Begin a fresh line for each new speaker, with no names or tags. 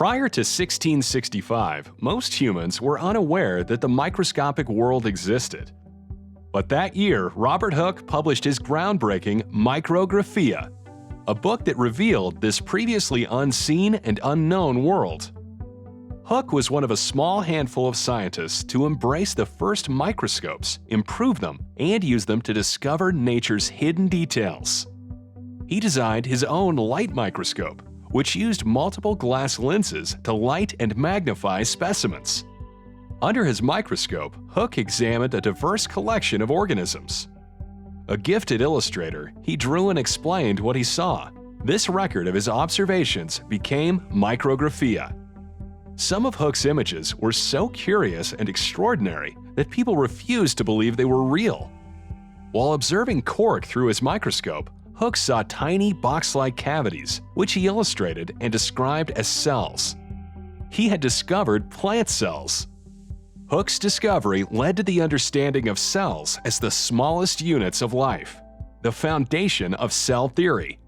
Prior to 1665, most humans were unaware that the microscopic world existed. But that year, Robert Hooke published his groundbreaking Micrographia, a book that revealed this previously unseen and unknown world. Hooke was one of a small handful of scientists to embrace the first microscopes, improve them, and use them to discover nature's hidden details. He designed his own light microscope, which used multiple glass lenses to light and magnify specimens. Under his microscope, Hooke examined a diverse collection of organisms. A gifted illustrator, he drew and explained what he saw. This record of his observations became Micrographia. Some of Hooke's images were so curious and extraordinary that people refused to believe they were real. While observing cork through his microscope, Hooke saw tiny box-like cavities, which he illustrated and described as cells. He had discovered plant cells. Hooke's discovery led to the understanding of cells as the smallest units of life, the foundation of cell theory.